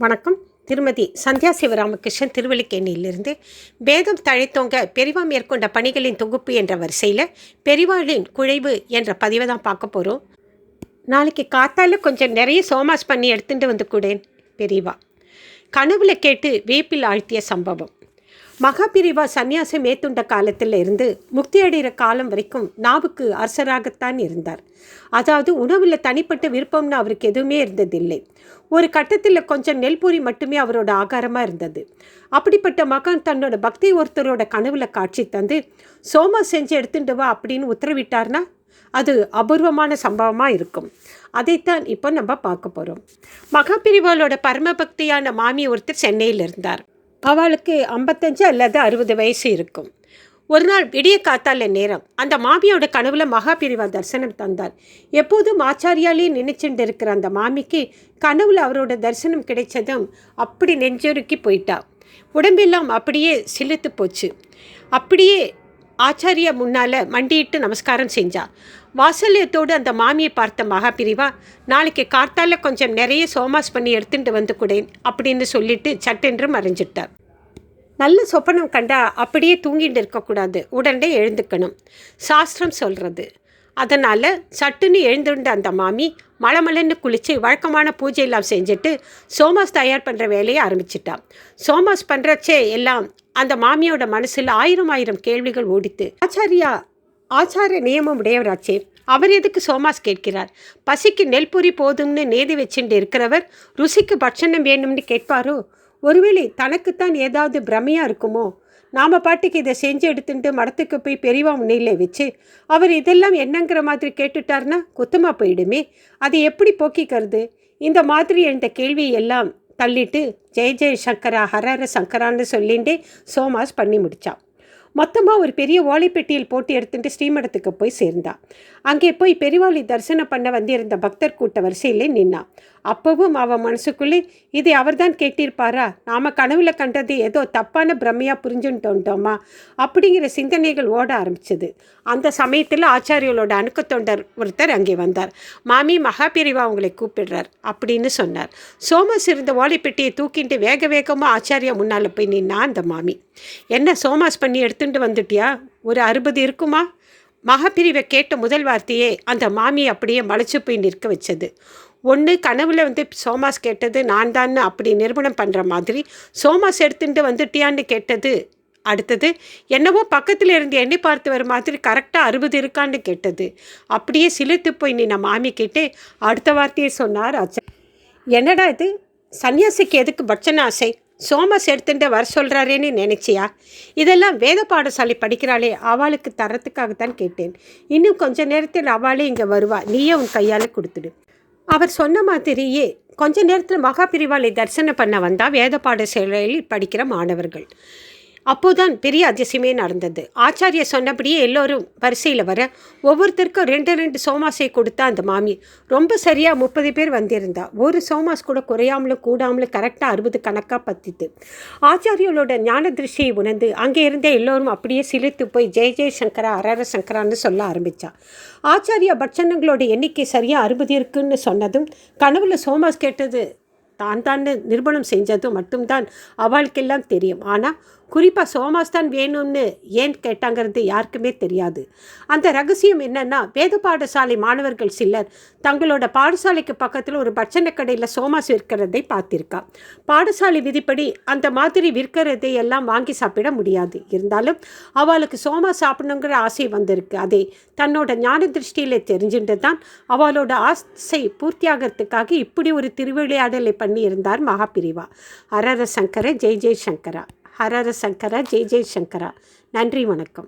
வணக்கம். திருமதி சந்தியா சிவராமகிருஷ்ணன், திருவல்லிக்கேணியிலிருந்து. வேதம் தழைத்தோங்க பெரிவா மேற்கொண்ட பணிகளின் தொகுப்பு என்ற வரிசையில் பெரிவாளின் குழைவு என்ற பதிவை தான் பார்க்க போகிறோம். நாளைக்கு காத்தால கொஞ்சம் நிறைய சோமாஸ் பண்ணி எடுத்துகிட்டு வந்து கூடேன். பெரிவா கனவுல கேட்டு வேப்பில் ஆழ்த்திய சம்பவம். மகாபிரிவா சந்நியாசம் மேத்துண்ட காலத்தில் இருந்து முக்தி அடைகிற காலம் வரைக்கும் நாவுக்கு அரசராகத்தான் இருந்தார். அதாவது உணவில் தனிப்பட்ட விருப்பம்னு அவருக்கு எதுவுமே இருந்ததில்லை. ஒரு கட்டத்தில் கொஞ்சம் நெல்பூரி மட்டுமே அவரோட ஆகாரமாக இருந்தது. அப்படிப்பட்ட மகான் தன்னோட பக்தி ஒருத்தரோட கனவுல காட்சி தந்து சோமா செஞ்சு எடுத்துட்டு வா அப்படின்னு உத்தரவிட்டார்னா அது அபூர்வமான சம்பவமாக இருக்கும். அதைத்தான் இப்போ நம்ம பார்க்க போகிறோம். மகாபிரிவாலோட பரமபக்தியான மாமி ஒருத்தர் சென்னையில் இருந்தார். அவளுக்கு 55 அல்லது 60 வயசு இருக்கும். ஒரு நாள் விடிய காத்தால நேரம் அந்த மாமியோட கனவுல மகாபிரிவா தரிசனம் தந்தார். எப்போதும் ஆச்சாரியாலே நினைச்சுட்டு இருக்கிற அந்த மாமிக்கு கனவுல அவரோட தரிசனம் கிடைச்சதும் அப்படி நெஞ்சுருக்கி போயிட்டா. உடம்பெல்லாம் அப்படியே சிலுத்து போச்சு. அப்படியே ஆச்சாரியா முன்னால் மண்டியிட்டு நமஸ்காரம் செஞ்சா. வாசல்யத்தோடு அந்த மாமியை பார்த்த மகாபிரிவா, நாளைக்கு கார்த்தால கொஞ்சம் நிறைய சோமாஸ் பண்ணி எடுத்துட்டு வந்து கூடேன் அப்படின்னு சொல்லிட்டு சட்டென்று மறைஞ்சிட்டார். நல்ல சொப்பனம் கண்டா அப்படியே தூங்கிட்டு இருக்கக்கூடாது, உடனே எழுந்துக்கணும் சாஸ்திரம் சொல்கிறது. அதனால் சட்டுன்னு எழுந்துருந்த அந்த மாமி மலமலன்னு குளித்து வழக்கமான பூஜையெல்லாம் செஞ்சுட்டு சோமாஸ் தயார் பண்ணுற வேலையை ஆரம்பிச்சிட்டான். சோமாஸ் பண்ணுறச்சே எல்லாம் அந்த மாமியோட மனசில் ஆயிரம் கேள்விகள் ஓடித்து. ஆச்சார நியமம் உடையவராச்சே, அவர் எதுக்கு சோமாஸ் கேட்கிறார்? பசிக்கு நெல்புரி போதும்னு நேதி வச்சுட்டு இருக்கிறவர் ருசிக்கு பட்சணம் வேணும்னு கேட்பாரோ? ஒருவேளை தனக்குத்தான் ஏதாவது பிரமையாக இருக்குமோ? நாம் பாட்டுக்கு இதை செஞ்சு எடுத்துட்டு மடத்துக்கு போய் பெரியவா முன்னிலை வச்சு அவர் இதெல்லாம் என்னங்கிற மாதிரி கேட்டுட்டார்னா குத்தமாக போயிடுமே. அதை எப்படி போக்கிக்கிறது? இந்த மாதிரி என்ற கேள்வி எல்லாம் தள்ளிட்டு ஜெய ஜெய சங்கரா ஹரஹர சங்கரான்னு சொல்லிகிட்டே சோமாஸ் பண்ணி முடித்தான். மொத்தமாக ஒரு பெரிய ஓலைப்பெட்டியில் போட்டு எடுத்துட்டு ஸ்ரீமடத்துக்கு போய் சேர்ந்தா. அங்கே போய் பெரிவாளி தரிசனம் பண்ண வந்திருந்த பக்தர் கூட்ட வரிசையிலே நின்னான். அப்பவும் அவன் மனசுக்குள்ளே இதை அவர்தான் கேட்டிருப்பாரா, நாம் கனவுல கண்டது ஏதோ தப்பான பிரமையாக புரிஞ்சுட்டோம்டோமா அப்படிங்கிற சிந்தனைகள் ஓட ஆரம்பிச்சது. அந்த சமயத்தில் ஆச்சாரியோட அணுக்க தொண்டர் ஒருத்தர் அங்கே வந்தார். மாமி, மகாபிரிவா உங்களை கூப்பிடுறார் அப்படின்னு சொன்னார். சோமாஸ் இருந்த ஓலைப்பெட்டியை தூக்கிட்டு வேக வேகமாக ஆச்சாரியா முன்னால் போய் நின்னா அந்த மாமி. என்ன சோமாஸ் பண்ணி எடுத்துட்டு வந்துட்டியா? ஒரு 60 இருக்குமா? மகாபிரிவை கேட்ட முதல் வார்த்தையே அந்த மாமி அப்படியே மலைச்சு போய் நிற்க வச்சது. ஒன்று கனவுல சோமாஸ் கேட்டது நான் தான் அப்படி நிரூபணம் பண்ணுற மாதிரி சோமாஸ் எடுத்துட்டு வந்துட்டியான்னு கேட்டது. அடுத்தது என்னவோ பக்கத்தில் இருந்து எண்ணி பார்த்து வர மாதிரி கரெக்டாக 60 இருக்கான்னு கேட்டது. அப்படியே சிலிர்த்து போய் நின்ன மாமி கேட்டே அடுத்த வார்த்தையை சொன்னார் ஆச்சார். என்னடா இது, சன்னியாசிக்கு எதுக்கு பட்சண ஆசை? சோமாஸ் எடுத்துட்டு வர சொல்கிறாரேன்னு நினச்சியா? இதெல்லாம் வேத பாடசாலை படிக்கிறாளே, அவளுக்கு தரத்துக்காகத்தான் கேட்டேன். இன்னும் கொஞ்ச நேரத்தில் அவளே இங்கே வருவா, நீயே உன் கையால் கொடுத்துடு. அவர் சொன்ன மாதிரியே கொஞ்ச நேரத்தில் மகாபிரிவாலை தரிசனம் பண்ண வந்தால் வேத பாடசாலையில் படிக்கிற மாணவர்கள். அப்போதான் பெரிய அதிசயமே நடந்தது. ஆச்சாரிய சொன்னபடியே எல்லோரும் வரிசையில் வர ஒவ்வொருத்தருக்கும் 2 சோமாஸை கொடுத்தா அந்த மாமி. ரொம்ப சரியாக 30 பேர் வந்திருந்தா. ஒரு சோமாஸ் கூட குறையாமலும் கூடாமலும் கரெக்டாக 60 கணக்காக பத்தித்து. ஆச்சாரியோட ஞான திருஷ்டியை உணர்ந்து அங்கே இருந்த எல்லோரும் அப்படியே சிலிர்த்து போய் ஜெய ஜெய சங்கரா ஹரஹர சங்கரான்னு சொல்ல ஆரம்பித்தா. ஆச்சாரியா பட்சணங்களோட எண்ணிக்கை சரியாக 60 இருக்குன்னு சொன்னதும் கனவுல சோமாஸ் கேட்டது தான் நிரூபணம் செஞ்சதும் மட்டும்தான் அவளுக்கெல்லாம் தெரியும். ஆனால் குறிப்பாக சோமாஸ் தான் வேணும்னு ஏன் கேட்டாங்கிறது யாருக்குமே தெரியாது. அந்த ரகசியம் என்னன்னா, வேத பாடசாலை மாணவர்கள் சிலர் தங்களோட பாடசாலைக்கு பக்கத்தில் ஒரு பட்சண கடையில் சோமாஸ் விற்கிறதை பார்த்திருக்கா. பாடசாலை விதிப்படி அந்த மாதிரி விற்கிறதை எல்லாம் வாங்கி சாப்பிட முடியாது. இருந்தாலும் அவளுக்கு சோமாஸ் சாப்பிடணுங்கிற ஆசை வந்திருக்கு. அதை தன்னோட ஞான திருஷ்டியில் தெரிஞ்சுட்டு தான் அவளோட ஆசை பூர்த்தியாகிறதுக்காக இப்படி ஒரு திருவிளையாடலை பண்ணியிருந்தார் மகாபிரிவா. ஹரஹர சங்கர ஜெய் ஜெய் சங்கரா, ஹரஹர சங்கரா ஜெய் ஜெய் சங்கரா. நன்றி, வணக்கம்.